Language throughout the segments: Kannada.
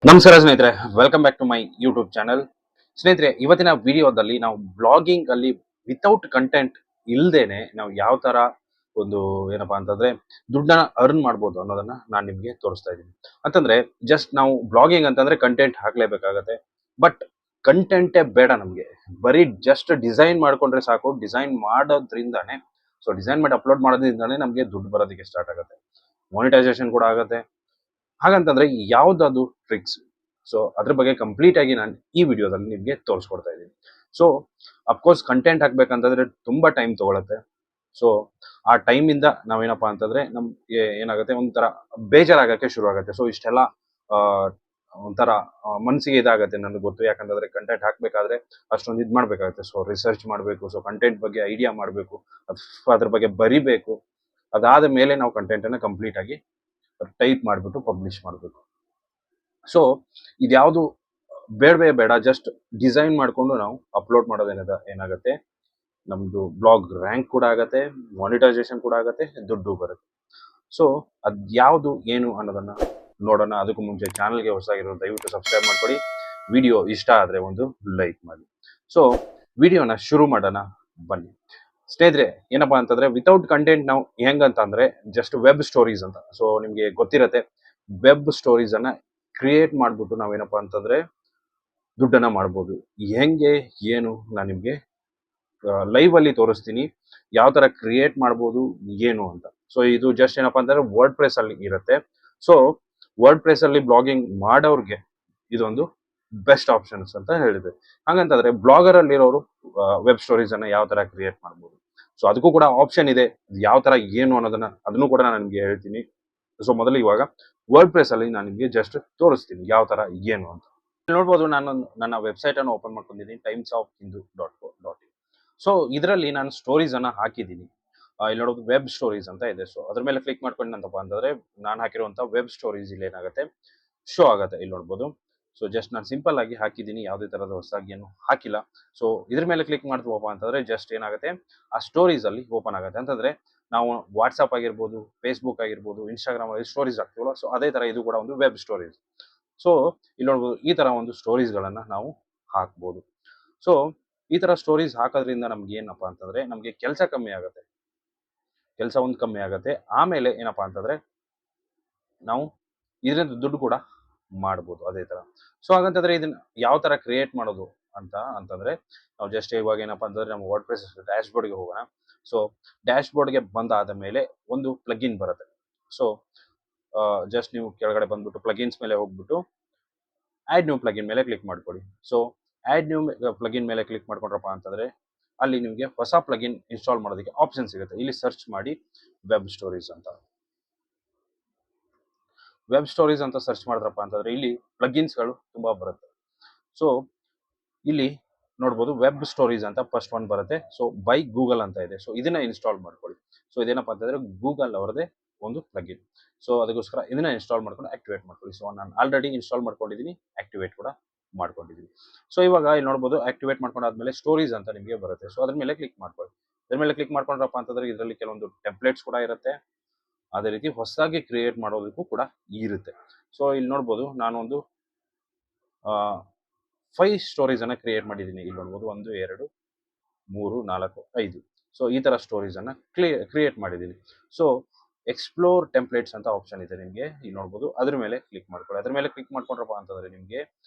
ನಮಸ್ಕಾರ ಸ್ನೇಹಿತರೆ, welcome back to my YouTube channel. ಸ್ನೇಹಿತರೆ, ಇವತ್ತಿನ ವಿಡಿಯೋದಲ್ಲಿ ನಾವು ಬ್ಲಾಗಿಂಗ್ ಅಲ್ಲಿ ವಿತೌಟ್ ಕಂಟೆಂಟ್ ಇಲ್ದೇನೆ ನಾವು ಯಾವ ತರ ಒಂದು ಏನಪ್ಪಾ ಅಂತಂದ್ರೆ ದುಡ್ಡನ್ನ ಅರ್ನ್ ಮಾಡ್ಬೋದು ಅನ್ನೋದನ್ನ ನಾನು ನಿಮ್ಗೆ ತೋರಿಸ್ತಾ ಇದ್ದೀನಿ. ಅಂತಂದ್ರೆ ಜಸ್ಟ್ ನಾವು ಬ್ಲಾಗಿಂಗ್ ಅಂತಂದ್ರೆ ಕಂಟೆಂಟ್ ಹಾಕ್ಲೇಬೇಕಾಗತ್ತೆ. ಬಟ್ ಕಂಟೆಂಟೇ ಬೇಡ ನಮ್ಗೆ. ಬರೀ ಜಸ್ಟ್ ಡಿಸೈನ್ ಮಾಡ್ಕೊಂಡ್ರೆ ಸಾಕು. ಡಿಸೈನ್ ಮಾಡೋದ್ರಿಂದಾನೆ, ಸೊ ಡಿಸೈನ್ ಮಾಡಿ ಅಪ್ಲೋಡ್ ಮಾಡೋದ್ರಿಂದಾನೆ ನಮ್ಗೆ ದುಡ್ಡು ಬರೋದಕ್ಕೆ ಸ್ಟಾರ್ಟ್ ಆಗುತ್ತೆ. ಮಾನಿಟೈಸೇಷನ್ ಕೂಡ ಆಗುತ್ತೆ. ಹಾಗಂತಂದ್ರೆ ಯಾವ್ದದು ಟ್ರಿಕ್ಸ್? ಸೊ ಅದ್ರ ಬಗ್ಗೆ ಕಂಪ್ಲೀಟ್ ಆಗಿ ನಾನು ಈ ವಿಡಿಯೋದಲ್ಲಿ ನಿಮ್ಗೆ ತೋರಿಸ್ಕೊಡ್ತಾ ಇದ್ದೀನಿ. ಸೊ ಅಫ್ಕೋರ್ಸ್ ಕಂಟೆಂಟ್ ಹಾಕ್ಬೇಕಂತಂದ್ರೆ ತುಂಬಾ ಟೈಮ್ ತಗೊಳತ್ತೆ. ಸೊ ಆ ಟೈಮ್ ಇಂದ ನಾವೇನಪ್ಪಾ ಅಂತಂದ್ರೆ ನಮ್ಗೆ ಏನಾಗುತ್ತೆ, ಒಂಥರ ಬೇಜಾರಾಗಕ್ಕೆ ಶುರು ಆಗುತ್ತೆ. ಸೊ ಇಷ್ಟೆಲ್ಲ ಆ ಒಂಥರ ಮನ್ಸಿಗೆ ಇದಾಗತ್ತೆ, ನನಗೆ ಗೊತ್ತು. ಯಾಕಂತಂದ್ರೆ ಕಂಟೆಂಟ್ ಹಾಕ್ಬೇಕಾದ್ರೆ ಅಷ್ಟೊಂದು ಇದ್ ಮಾಡ್ಬೇಕಾಗುತ್ತೆ. ಸೊ ರಿಸರ್ಚ್ ಮಾಡ್ಬೇಕು, ಸೊ ಕಂಟೆಂಟ್ ಬಗ್ಗೆ ಐಡಿಯಾ ಮಾಡ್ಬೇಕು, ಅದ್ರ ಬಗ್ಗೆ ಬರಿಬೇಕು. ಅದಾದ ಮೇಲೆ ನಾವು ಕಂಟೆಂಟ್ ಅನ್ನ ಕಂಪ್ಲೀಟ್ ಆಗಿ ಟೈಪ್ ಮಾಡಿಬಿಟ್ಟು ಪಬ್ಲಿಷ್ ಮಾಡಬೇಕು. ಸೊ ಇದ್ಯಾವುದು ಬೇಡವೇ ಬೇಡ. ಜಸ್ಟ್ ಡಿಸೈನ್ ಮಾಡಿಕೊಂಡು ನಾವು ಅಪ್ಲೋಡ್ ಏನಾಗುತ್ತೆ, ನಮ್ದು ಬ್ಲಾಗ್ ರ್ಯಾಂಕ್ ಕೂಡ ಆಗತ್ತೆ, ಮಾನಿಟೈಸೇಷನ್ ಕೂಡ ಆಗತ್ತೆ, ದುಡ್ಡು ಬರುತ್ತೆ. ಸೊ ಅದ್ಯಾವುದು ಏನು ಅನ್ನೋದನ್ನ ನೋಡೋಣ. ಅದಕ್ಕೂ ಮುಂಚೆ ಚಾನಲ್ಗೆ ಹೊಸದಾಗಿರೋ ದಯವಿಟ್ಟು ಸಬ್ಸ್ಕ್ರೈಬ್ ಮಾಡ್ಕೊಳ್ಳಿ. ವಿಡಿಯೋ ಇಷ್ಟ ಆದ್ರೆ ಒಂದು ಲೈಕ್ ಮಾಡಿ. ಸೊ ವಿಡಿಯೋನ ಶುರು ಮಾಡೋಣ ಬನ್ನಿ. ಸ್ನೇಹಿತರೆ, ಏನಪ್ಪಾ ಅಂತಂದ್ರೆ ವಿತೌಟ್ ಕಂಟೆಂಟ್ ನಾವು ಹೆಂಗಂತಂದ್ರೆ ಜಸ್ಟ್ ವೆಬ್ ಸ್ಟೋರೀಸ್ ಅಂತ. ಸೊ ನಿಮ್ಗೆ ಗೊತ್ತಿರತ್ತೆ, ವೆಬ್ ಸ್ಟೋರೀಸ್ ಅನ್ನ ಕ್ರಿಯೇಟ್ ಮಾಡ್ಬಿಟ್ಟು ನಾವೇನಪ್ಪಾ ಅಂತಂದ್ರೆ ದುಡ್ಡನ್ನ ಮಾಡ್ಬೋದು. ಹೆಂಗೆ ಏನು ನಾನು ನಿಮ್ಗೆ ಲೈವ್ ಅಲ್ಲಿ ತೋರಿಸ್ತೀನಿ, ಯಾವ ತರ ಕ್ರಿಯೇಟ್ ಮಾಡ್ಬೋದು ಏನು ಅಂತ. ಸೊ ಇದು ಜಸ್ಟ್ ಏನಪ್ಪಾ ಅಂತಂದ್ರೆ ವರ್ಡ್ ಪ್ರೆಸ್ ಅಲ್ಲಿ ಇರುತ್ತೆ. ಸೊ ವರ್ಡ್ ಪ್ರೆಸ್ ಅಲ್ಲಿ ಬ್ಲಾಗಿಂಗ್ ಮಾಡೋರ್ಗೆ ಇದೊಂದು ಬೆಸ್ಟ್ ಆಪ್ಷನ್ಸ್ ಅಂತ ಹೇಳಿದೆ. ಹಾಗಂತಂದ್ರೆ ಬ್ಲಾಗರ್ ಅಲ್ಲಿರೋರು ವೆಬ್ ಸ್ಟೋರೀಸ್ ಅನ್ನ ಯಾವ ತರ ಕ್ರಿಯೇಟ್ ಮಾಡ್ಬೋದು. ಸೊ ಅದಕ್ಕೂ ಕೂಡ ಆಪ್ಷನ್ ಇದೆ. ಯಾವ ತರ ಏನು ಅನ್ನೋದನ್ನ ಅದನ್ನು ಕೂಡ ನಾನು ನಿಮ್ಗೆ ಹೇಳ್ತೀನಿ. ಸೊ ಮೊದಲು ಇವಾಗ ವರ್ಡ್ ಪ್ರೆಸ್ ಅಲ್ಲಿ ನಾನು ನಿಮ್ಗೆ ಜಸ್ಟ್ ತೋರಿಸ್ತೀನಿ ಯಾವ ತರ ಏನು ಅಂತ. ಇಲ್ಲಿ ನೋಡ್ಬೋದು, ನಾನು ನನ್ನ ವೆಬ್ಸೈಟ್ ಅನ್ನು ಓಪನ್ ಮಾಡ್ಕೊಂಡಿದ್ದೀನಿ, timesofhindu.co.in. ಸೊ ಇದರಲ್ಲಿ ನಾನು ಸ್ಟೋರೀಸ್ ಅನ್ನ ಹಾಕಿದ್ದೀನಿ. ಇಲ್ಲಿ ನೋಡೋದು ವೆಬ್ ಸ್ಟೋರೀಸ್ ಅಂತ ಇದೆ. ಸೊ ಅದ್ರ ಮೇಲೆ ಕ್ಲಿಕ್ ಮಾಡ್ಕೊಂಡಂತಪ್ಪ ಅಂತಂದ್ರೆ ನಾನು ಹಾಕಿರುವಂತ ವೆಬ್ ಸ್ಟೋರೀಸ್ ಇಲ್ಲಿ ಏನಾಗುತ್ತೆ, ಶೋ ಆಗುತ್ತೆ. ಇಲ್ಲಿ ನೋಡ್ಬೋದು. ಸೊ ಜಸ್ಟ್ ನಾನು ಸಿಂಪಲ್ ಆಗಿ ಹಾಕಿದ್ದೀನಿ, ಯಾವುದೇ ತರಹದ ಹೊಸದಾಗಿ ಏನು ಹಾಕಿಲ್ಲ. ಸೊ ಇದ್ರ ಮೇಲೆ ಕ್ಲಿಕ್ ಮಾಡ್ತೀವಪ್ಪ ಅಂತಂದ್ರೆ ಜಸ್ಟ್ ಏನಾಗುತ್ತೆ, ಆ ಸ್ಟೋರೀಸ್ ಅಲ್ಲಿ ಓಪನ್ ಆಗುತ್ತೆ. ಅಂತಂದ್ರೆ ನಾವು ವಾಟ್ಸ್ಆಪ್ ಆಗಿರ್ಬೋದು, ಫೇಸ್ಬುಕ್ ಆಗಿರ್ಬೋದು, ಇನ್ಸ್ಟಾಗ್ರಾಮ್ ಅಲ್ಲಿ ಸ್ಟೋರೀಸ್ ಹಾಕ್ತೀವಲ್ಲ, ಸೊ ಅದೇ ತರ ಇದು ಕೂಡ ಒಂದು ವೆಬ್ ಸ್ಟೋರೀಸ್. ಸೊ ಇಲ್ಲಿ ನೋಡ್ಬೋದು, ಈ ತರ ಒಂದು ಸ್ಟೋರೀಸ್ ಗಳನ್ನ ನಾವು ಹಾಕ್ಬೋದು. ಸೊ ಈ ತರ ಸ್ಟೋರೀಸ್ ಹಾಕೋದ್ರಿಂದ ನಮ್ಗೆ ಏನಪ್ಪಾ ಅಂತಂದ್ರೆ ನಮ್ಗೆ ಕೆಲಸ ಕಮ್ಮಿ ಆಗುತ್ತೆ. ಕೆಲಸ ಒಂದು ಕಮ್ಮಿ ಆಗುತ್ತೆ. ಆಮೇಲೆ ಏನಪ್ಪಾ ಅಂತಂದ್ರೆ ನಾವು ಇದರಿಂದ ದುಡ್ಡು ಕೂಡ ಮಾಡ್ಬೋದು ಅದೇ ತರ. ಸೊ ಹಾಗಂತಂದ್ರೆ ಇದನ್ನ ಯಾವ ತರ ಕ್ರಿಯೇಟ್ ಮಾಡೋದು ಅಂತಂದ್ರೆ ನಾವು ಜಸ್ಟ್ ಇವಾಗ ಏನಪ್ಪಾ ಅಂತಂದ್ರೆ ನಮ್ಮ ವರ್ಡ್ ಪ್ರೆಸ್ ಡ್ಯಾಶ್ ಬೋರ್ಡ್ಗೆ ಹೋಗೋಣ. ಸೊ ಡ್ಯಾಶ್ ಬೋರ್ಡ್ಗೆ ಬಂದಾದ ಮೇಲೆ ಒಂದು ಪ್ಲಗಿನ್ ಬರುತ್ತೆ. ಸೊ ಜಸ್ಟ್ ನೀವು ಕೆಳಗಡೆ ಬಂದ್ಬಿಟ್ಟು ಪ್ಲಗಿನ್ಸ್ ಮೇಲೆ ಹೋಗ್ಬಿಟ್ಟು ಆಡ್ ನ್ಯೂ ಪ್ಲಗಿನ್ ಮೇಲೆ ಕ್ಲಿಕ್ ಮಾಡ್ಕೊಳ್ಳಿ. ಸೊ ಆಡ್ ನ್ಯೂ ಪ್ಲಗಿನ್ ಮೇಲೆ ಕ್ಲಿಕ್ ಮಾಡ್ಕೊಂಡ್ರಪ್ಪ ಅಂತಂದ್ರೆ ಅಲ್ಲಿ ನಿಮಗೆ ಹೊಸ ಪ್ಲಗಿನ್ ಇನ್ಸ್ಟಾಲ್ ಮಾಡೋದಕ್ಕೆ ಆಪ್ಷನ್ ಸಿಗುತ್ತೆ. ಇಲ್ಲಿ ಸರ್ಚ್ ಮಾಡಿ ವೆಬ್ ಸ್ಟೋರೀಸ್ ಅಂತ. ವೆಬ್ ಸ್ಟೋರೀಸ್ ಅಂತ ಸರ್ಚ್ ಮಾಡಿದ್ರಪ್ಪ ಅಂತಂದ್ರೆ ಇಲ್ಲಿ ಪ್ಲಗಿನ್ಸ್ಗಳು ತುಂಬಾ ಬರುತ್ತೆ. ಸೊ ಇಲ್ಲಿ ನೋಡ್ಬೋದು, ವೆಬ್ ಸ್ಟೋರೀಸ್ ಅಂತ ಫಸ್ಟ್ ಒನ್ ಬರುತ್ತೆ. ಸೊ ಬೈ ಗೂಗಲ್ ಅಂತ ಇದೆ. ಸೊ ಇದನ್ನ ಇನ್ಸ್ಟಾಲ್ ಮಾಡ್ಕೊಳ್ಳಿ. ಸೊ ಇದೇನಪ್ಪ ಅಂತಂದ್ರೆ ಗೂಗಲ್ ಅವರದೇ ಒಂದು ಪ್ಲಗಿನ್. ಸೊ ಅದಕ್ಕೋಸ್ಕರ ಇದನ್ನ ಇನ್ಸ್ಟಾಲ್ ಮಾಡ್ಕೊಂಡು ಆಕ್ಟಿವೇಟ್ ಮಾಡ್ಕೊಳ್ಳಿ. ಸೊ ನಾನು ಆಲ್ರೆಡಿ ಇನ್ಸ್ಟಾಲ್ ಮಾಡ್ಕೊಂಡಿದ್ದೀನಿ, ಆಕ್ಟಿವೇಟ್ ಕೂಡ ಮಾಡ್ಕೊಂಡಿದ್ದೀನಿ. ಸೊ ಇವಾಗ ಇಲ್ಲಿ ನೋಡ್ಬೋದು, ಆಕ್ಟಿವೇಟ್ ಮಾಡ್ಕೊಂಡಾದ್ಮೇಲೆ ಸ್ಟೋರೀಸ್ ಅಂತ ನಿಮಗೆ ಬರುತ್ತೆ. ಸೊ ಅದ್ರ ಮೇಲೆ ಕ್ಲಿಕ್ ಮಾಡ್ಕೊಳ್ಳಿ. ಅದ್ರ ಮೇಲೆ ಕ್ಲಿಕ್ ಮಾಡ್ಕೊಂಡ್ರಪ್ಪ ಅಂತಂದ್ರೆ ಇದರಲ್ಲಿ ಕೆಲವೊಂದು ಟೆಂಪ್ಲೇಟ್ಸ್ ಕೂಡ ಇರುತ್ತೆ. ಅದೇ ರೀತಿ ಹೊಸದಾಗಿ ಕ್ರಿಯೇಟ್ ಮಾಡೋದಕ್ಕೂ ಕೂಡ ಇರುತ್ತೆ. ಸೊ ಇಲ್ಲಿ ನೋಡ್ಬೋದು, ನಾನೊಂದು 5 ಸ್ಟೋರೀಸ್ ಅನ್ನ ಕ್ರಿಯೇಟ್ ಮಾಡಿದ್ದೀನಿ. ಇಲ್ಲಿ ನೋಡ್ಬೋದು 1 2 3 4 5. ಸೊ ಈ ತರ ಸ್ಟೋರೀಸ್ ಅನ್ನ ಕ್ರಿಯೇಟ್ ಮಾಡಿದ್ದೀನಿ. ಸೊ ಎಕ್ಸ್ಪ್ಲೋರ್ ಟೆಂಪ್ಲೇಟ್ಸ್ ಅಂತ ಆಪ್ಷನ್ ಇದೆ ನಿಮಗೆ, ಇಲ್ಲಿ ನೋಡ್ಬೋದು. ಅದ್ರ ಮೇಲೆ ಕ್ಲಿಕ್ ಮಾಡ್ಕೊಳ್ಳಿ. ಅದ್ರ ಮೇಲೆ ಕ್ಲಿಕ್ ಮಾಡ್ಕೊಂಡ್ರಪ್ಪ ಅಂತಂದ್ರೆ ನಿಮಗೆ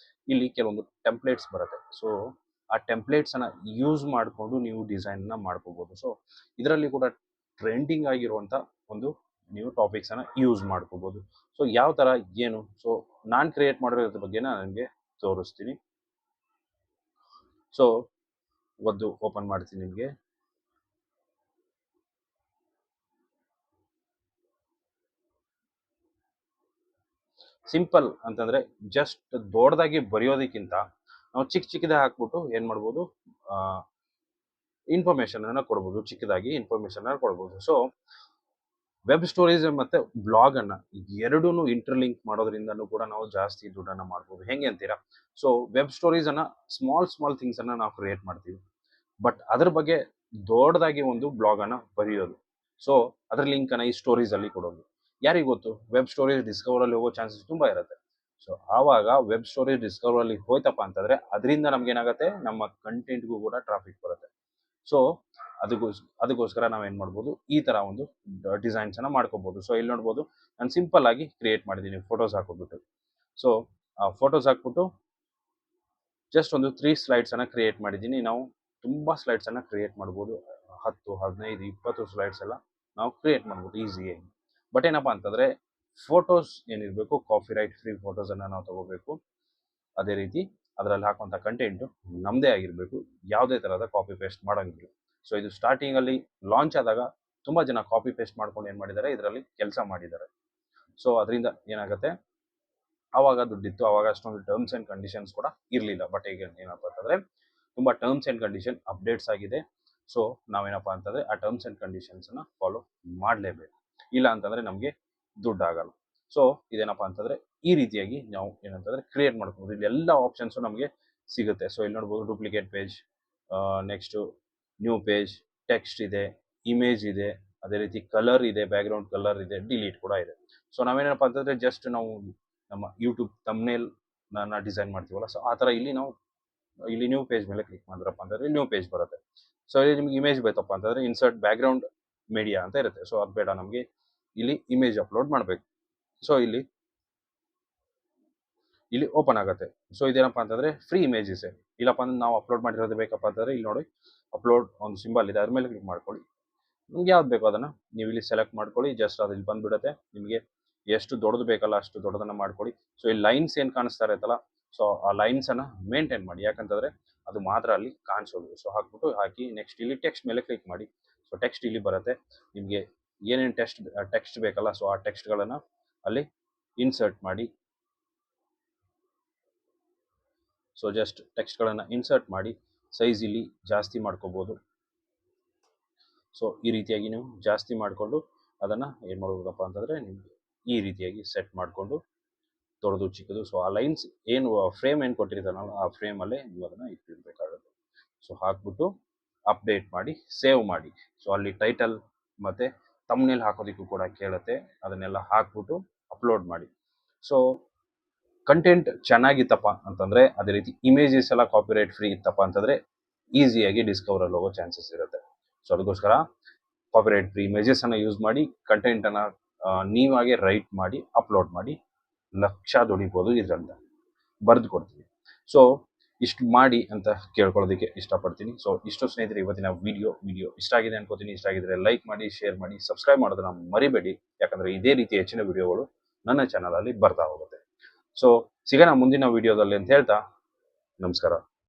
ಇಲ್ಲಿ ಕೆಲವೊಂದು ಟೆಂಪ್ಲೇಟ್ಸ್ ಬರುತ್ತೆ. ಸೊ ಆ ಟೆಂಪ್ಲೇಟ್ಸ್ ಅನ್ನ ಯೂಸ್ ಮಾಡಿಕೊಂಡು ನೀವು ಡಿಸೈನ್ ನ ಮಾಡ್ಕೋಬಹುದು. ಸೊ ಇದರಲ್ಲಿ ಕೂಡ ಟ್ರೆಂಡಿಂಗ್ ಆಗಿರುವಂತ ಒಂದು ನೀವು ಟಾಪಿಕ್ಸ್ ಅನ್ನ ಯೂಸ್ ಮಾಡ್ಕೋಬಹುದು. ಸೊ ಯಾವ ತರ ಏನು, ಸೊ ನಾನ್ ಕ್ರಿಯೇಟ್ ಮಾಡಿರೋದ್ರ ಬಗ್ಗೆ ನಾನು ನಿಮಗೆ ತೋರಿಸ್ತೀನಿ. ಸೊ ಒಂದು ಓಪನ್ ಮಾಡ್ತೀನಿ ನಿಮಗೆ. ಸಿಂಪಲ್ ಅಂತಂದ್ರೆ ಜಸ್ಟ್ ದೊಡ್ಡದಾಗಿ ಬರೆಯೋದಕ್ಕಿಂತ ನಾವು ಚಿಕ್ಕದಾಗಿ ಹಾಕ್ಬಿಟ್ಟು ಏನ್ ಮಾಡ್ಬೋದು, ಇನ್ಫಾರ್ಮೇಶನ್ ಅನ್ನ ಕೊಡ್ಬೋದು. ಚಿಕ್ಕದಾಗಿ ಇನ್ಫಾರ್ಮೇಶನ್ ಅನ್ನ ಕೊಡ್ಬೋದು. ಸೊ ವೆಬ್ ಸ್ಟೋರೀಸ್ ಮತ್ತೆ ಬ್ಲಾಗ್ ಅನ್ನ ಎರಡೂನು ಇಂಟರ್ಲಿಂಕ್ ಮಾಡೋದ್ರಿಂದನೂ ಕೂಡ ನಾವು ಜಾಸ್ತಿ ದುಡ್ಡನ್ನ ಮಾಡ್ಬೋದು. ಹೆಂಗೆ ಅಂತೀರಾ? ಸೊ ವೆಬ್ ಸ್ಟೋರೀಸ್ ಅನ್ನ ಸ್ಮಾಲ್ ಥಿಂಗ್ಸ್ ಅನ್ನ ನಾವು ಕ್ರಿಯೇಟ್ ಮಾಡ್ತೀವಿ. ಬಟ್ ಅದ್ರ ಬಗ್ಗೆ ದೊಡ್ಡದಾಗಿ ಒಂದು ಬ್ಲಾಗ್ ಅನ್ನ ಬರೆಯೋದು. ಸೊ ಅದ್ರ ಲಿಂಕ್ ಅನ್ನ ಈ ಸ್ಟೋರೀಸ್ ಅಲ್ಲಿ ಕೊಡೋದು. ಯಾರಿಗ್ ಗೊತ್ತು, ವೆಬ್ ಸ್ಟೋರೀಸ್ ಡಿಸ್ಕವರ್ ಅಲ್ಲಿ ಹೋಗೋ ಚಾನ್ಸಸ್ ತುಂಬಾ ಇರುತ್ತೆ. ಸೊ ಆವಾಗ ವೆಬ್ ಸ್ಟೋರೇಜ್ ಡಿಸ್ಕವರ್ ಅಲ್ಲಿ ಹೋಯ್ತಪ್ಪ ಅಂತಂದ್ರೆ ಅದರಿಂದ ನಮ್ಗೆ ಏನಾಗುತ್ತೆ, ನಮ್ಮ ಕಂಟೆಂಟ್ಗೂ ಕೂಡ ಟ್ರಾಫಿಕ್ ಬರುತ್ತೆ. ಸೊ ಅದಕ್ಕೋಸ್ಕರ ನಾವೇನ್ ಮಾಡ್ಬೋದು, ಈ ತರ ಒಂದು ಡಿಸೈನ್ಸ್ ಅನ್ನ ಮಾಡ್ಕೋಬಹುದು. ಸೊ ಇಲ್ಲಿ ನೋಡ್ಬೋದು, ನಾನು ಸಿಂಪಲ್ ಆಗಿ ಕ್ರಿಯೇಟ್ ಮಾಡಿದ್ದೀನಿ ಫೋಟೋಸ್ ಹಾಕೋಬಿಟ್ಟು. ಸೊ ಆ ಫೋಟೋಸ್ ಹಾಕ್ಬಿಟ್ಟು ಜಸ್ಟ್ ಒಂದು 3 ಸ್ಲೈಡ್ಸ್ ಅನ್ನ ಕ್ರಿಯೇಟ್ ಮಾಡಿದ್ದೀನಿ. ನಾವು ತುಂಬಾ ಸ್ಲೈಡ್ಸ್ ಅನ್ನ ಕ್ರಿಯೇಟ್ ಮಾಡ್ಬೋದು, 10, 15, 20 ಸ್ಲೈಡ್ಸ್ ಎಲ್ಲ ನಾವು ಕ್ರಿಯೇಟ್ ಮಾಡ್ಬೋದು ಈಸಿಯಾಗಿ. ಬಟ್ ಏನಪ್ಪಾ ಅಂತಂದ್ರೆ ಫೋಟೋಸ್ ಏನಿರಬೇಕು, ಕಾಪಿ ರೈಟ್ ಫ್ರೀ ಫೋಟೋಸ್ ಅನ್ನ ನಾವು ತಗೋಬೇಕು. ಅದೇ ರೀತಿ ಅದರಲ್ಲಿ ಹಾಕುವಂತ ಕಂಟೆಂಟ್ ನಮ್ದೇ ಆಗಿರ್ಬೇಕು, ಯಾವುದೇ ತರಹದ ಕಾಪಿ ಪೇಸ್ಟ್ ಮಾಡೋಂಗಿಲ್ಲ. ಸೊ ಇದು ಸ್ಟಾರ್ಟಿಂಗ್ ಅಲ್ಲಿ ಲಾಂಚ್ ಆದಾಗ ತುಂಬಾ ಜನ ಕಾಪಿ ಪೇಸ್ಟ್ ಮಾಡ್ಕೊಂಡು ಏನ್ ಮಾಡಿದ್ದಾರೆ, ಇದರಲ್ಲಿ ಕೆಲಸ ಮಾಡಿದ್ದಾರೆ. ಸೊ ಅದರಿಂದ ಏನಾಗುತ್ತೆ, ಆವಾಗ ದುಡ್ಡಿತ್ತು, ಆವಾಗ ಅಷ್ಟೊಂದು ಟರ್ಮ್ಸ್ ಅಂಡ್ ಕಂಡೀಷನ್ಸ್ ಕೂಡ ಇರಲಿಲ್ಲ. ಬಟ್ ಈಗ ಏನಪ್ಪಾ ಅಂತಂದ್ರೆ ತುಂಬಾ ಟರ್ಮ್ಸ್ ಅಂಡ್ ಕಂಡೀಷನ್ ಅಪ್ಡೇಟ್ಸ್ ಆಗಿದೆ. ಸೊ ನಾವೇನಪ್ಪಾ ಅಂತಂದ್ರೆ ಆ ಟರ್ಮ್ಸ್ ಅಂಡ್ ಕಂಡೀಷನ್ಸ್ ಅನ್ನ ಫಾಲೋ ಮಾಡಲೇಬೇಕು, ಇಲ್ಲ ಅಂತಂದ್ರೆ ನಮಗೆ ದುಡ್ಡು ಆಗಲ್ಲ. ಸೊ ಇದೇನಪ್ಪಾ ಅಂತಂದ್ರೆ ಈ ರೀತಿಯಾಗಿ ನಾವು ಏನಂತಂದ್ರೆ ಕ್ರಿಯೇಟ್ ಮಾಡ್ಬೋದು. ಇಲ್ಲಿ ಎಲ್ಲ ಆಪ್ಷನ್ಸ್ ನಮಗೆ ಸಿಗುತ್ತೆ. ಸೊ ಇಲ್ಲಿ ನೋಡ್ಬೋದು, duplicate page, next new page, text ಇದೆ, ಇಮೇಜ್ ಇದೆ, ಅದೇ ರೀತಿ ಕಲರ್ ಇದೆ, ಬ್ಯಾಕ್ಗ್ರೌಂಡ್ ಕಲರ್ ಇದೆ, ಡಿಲೀಟ್ ಕೂಡ ಇದೆ. ಸೊ ನಾವೇನಪ್ಪಾ ಅಂತಂದ್ರೆ ಜಸ್ಟ್ ನಾವು ನಮ್ಮ ಯೂಟ್ಯೂಬ್ ತಮ್ನೇಲ್ ಡಿಸೈನ್ ಮಾಡ್ತೀವಲ್ಲ, ಸೊ ಆ ತರ ಇಲ್ಲಿ ನ್ಯೂ ಪೇಜ್ ಮೇಲೆ ಕ್ಲಿಕ್ ಮಾಡಿದ್ರಪ್ಪ ಅಂತಂದ್ರೆ ನ್ಯೂ ಪೇಜ್ ಬರುತ್ತೆ. ಸೊ ಇಲ್ಲಿ ನಿಮ್ಗೆ ಇಮೇಜ್ ಬೇಕಪ್ಪ ಅಂತಂದ್ರೆ ಇನ್ಸರ್ಟ್ ಬ್ಯಾಕ್ಗ್ರೌಂಡ್ ಮೀಡಿಯಾ ಅಂತ ಇರುತ್ತೆ. ಸೊ ಅದು ಬೇಡ, ನಮಗೆ ಇಲ್ಲಿ ಇಮೇಜ್ ಅಪ್ಲೋಡ್ ಮಾಡಬೇಕು. ಸೊ ಇಲ್ಲಿ ಓಪನ್ ಆಗುತ್ತೆ. ಸೊ ಇದೇನಪ್ಪ ಅಂತಂದ್ರೆ ಫ್ರೀ ಇಮೇಜಸ್. ಇಲ್ಲಪ್ಪ ಅಂದ್ರೆ ನಾವು ಅಪ್ಲೋಡ್ ಮಾಡಿರೋದು ಬೇಕಪ್ಪ ಅಂತಂದ್ರೆ ಇಲ್ಲಿ ನೋಡಿ ಅಪ್ಲೋಡ್ ಒಂದು ಸಿಂಬಲ್ ಇದೆ, ಅದ್ರ ಮೇಲೆ ಕ್ಲಿಕ್ ಮಾಡ್ಕೊಳ್ಳಿ. ನಿಮ್ಗೆ ಯಾವ್ದು ಬೇಕೋ ಅದನ್ನ ನೀವು ಇಲ್ಲಿ ಸೆಲೆಕ್ಟ್ ಮಾಡ್ಕೊಳ್ಳಿ. ಜಸ್ಟ್ ಅದು ಇಲ್ಲಿ ಬಂದ್ಬಿಡುತ್ತೆ. ನಿಮಗೆ ಎಷ್ಟು ದೊಡ್ಡದು ಬೇಕಲ್ಲ ಅಷ್ಟು ದೊಡ್ಡದನ್ನ ಮಾಡ್ಕೊಳ್ಳಿ. ಸೊ ಈ ಲೈನ್ಸ್ ಏನ್ ಕಾಣಿಸ್ತಾ ಇರುತ್ತಲ್ಲ, ಸೊ ಆ ಲೈನ್ಸ್ ಅನ್ನ ಮೇಂಟೈನ್ ಮಾಡಿ, ಯಾಕಂತಂದ್ರೆ ಅದು ಮಾತ್ರ ಅಲ್ಲಿ ಕಾಣಿಸೋದು. ಸೊ ಹಾಕಿ ನೆಕ್ಸ್ಟ್ ಇಲ್ಲಿ ಟೆಕ್ಸ್ಟ್ ಮೇಲೆ ಕ್ಲಿಕ್ ಮಾಡಿ. ಸೊ ಟೆಕ್ಸ್ಟ್ ಇಲ್ಲಿ ಬರುತ್ತೆ. ನಿಮಗೆ ಏನೇನು ಟೆಕ್ಸ್ಟ್ ಬೇಕಲ್ಲ, ಸೊ ಆ ಟೆಕ್ಸ್ಟ್ಗಳನ್ನ ಅಲ್ಲಿ ಇನ್ಸರ್ಟ್ ಮಾಡಿ. ಸೊ ಜಸ್ಟ್ ಟೆಕ್ಸ್ಟ್ಗಳನ್ನು ಇನ್ಸರ್ಟ್ ಮಾಡಿ, ಸೈಜ್ ಇಲ್ಲಿ ಜಾಸ್ತಿ ಮಾಡ್ಕೋಬಹುದು. ಸೊ ಈ ರೀತಿಯಾಗಿ ನೀವು ಜಾಸ್ತಿ ಮಾಡಿಕೊಂಡು ಅದನ್ನು ಏನು ಮಾಡ್ಬೋದಪ್ಪ ಅಂತಂದರೆ ನಿಮಗೆ ಈ ರೀತಿಯಾಗಿ ಸೆಟ್ ಮಾಡಿಕೊಂಡು ದೊಡ್ಡದು ಚಿಕ್ಕದು. ಸೊ ಆ ಲೈನ್ಸ್ ಏನು ಫ್ರೇಮ್ ಏನು ಕೊಟ್ಟಿರ್ತಾರಲ್ಲ ಆ ಫ್ರೇಮಲ್ಲೇ ನೀವು ಅದನ್ನು ಇಟ್ಟಿರಬೇಕಾಗುತ್ತೆ. ಸೊ ಹಾಕ್ಬಿಟ್ಟು ಅಪ್ಡೇಟ್ ಮಾಡಿ, ಸೇವ್ ಮಾಡಿ. ಸೊ ಅಲ್ಲಿ ಟೈಟಲ್ ಮತ್ತು ತಮ್ನೇಲ್ ಹಾಕೋದಕ್ಕೂ ಕೂಡ ಕೇಳುತ್ತೆ, ಅದನ್ನೆಲ್ಲ ಹಾಕ್ಬಿಟ್ಟು ಅಪ್ಲೋಡ್ ಮಾಡಿ. ಸೊ ಕಂಟೆಂಟ್ ಚೆನ್ನಾಗಿತ್ತಪ್ಪ ಅಂತಂದರೆ, ಅದೇ ರೀತಿ ಇಮೇಜಸ್ ಎಲ್ಲ ಕಾಪಿರೈಟ್ ಫ್ರೀ ಇತ್ತಪ್ಪ ಅಂತಂದರೆ ಈಸಿಯಾಗಿ ಡಿಸ್ಕವರಲ್ಲಿ ಹೋಗೋ ಚಾನ್ಸಸ್ ಇರುತ್ತೆ. ಸೊ ಅದಕ್ಕೋಸ್ಕರ ಕಾಪಿರೈಟ್ ಫ್ರೀ ಇಮೇಜಸನ್ನು ಯೂಸ್ ಮಾಡಿ ಕಂಟೆಂಟನ್ನು ನೀವಾಗೆ ರೈಟ್ ಮಾಡಿ ಅಪ್ಲೋಡ್ ಮಾಡಿ ಲಕ್ಷ ದುಡಿಬೋದು ಇದರಿಂದ, ಬರೆದು ಕೊಡ್ತೀವಿ. ಸೊ ಇಷ್ಟು ಮಾಡಿ ಅಂತ ಕೇಳ್ಕೊಳ್ಳೋದಕ್ಕೆ ಇಷ್ಟಪಡ್ತೀನಿ. ಸೊ ಇಷ್ಟು ಸ್ನೇಹಿತರೆ ಇವತ್ತಿನ ವಿಡಿಯೋ ಇಷ್ಟ ಆಗಿದೆ ಅನ್ಕೋತೀನಿ. ಇಷ್ಟ ಆಗಿದ್ರೆ ಲೈಕ್ ಮಾಡಿ, ಶೇರ್ ಮಾಡಿ, ಸಬ್ಸ್ಕ್ರೈಬ್ ಮಾಡೋದನ್ನ ಮರಿಬೇಡಿ. ಯಾಕಂದರೆ ಇದೇ ರೀತಿ ಹೆಚ್ಚಿನ ವಿಡಿಯೋಗಳು ನನ್ನ ಚಾನಲಲ್ಲಿ ಬರ್ತಾ ಹೋಗುತ್ತೆ. ಸೊ ಸಿಗೋಣ ಮುಂದಿನ ವಿಡಿಯೋದಲ್ಲಿ ಅಂತ ಹೇಳ್ತಾ ನಮಸ್ಕಾರ.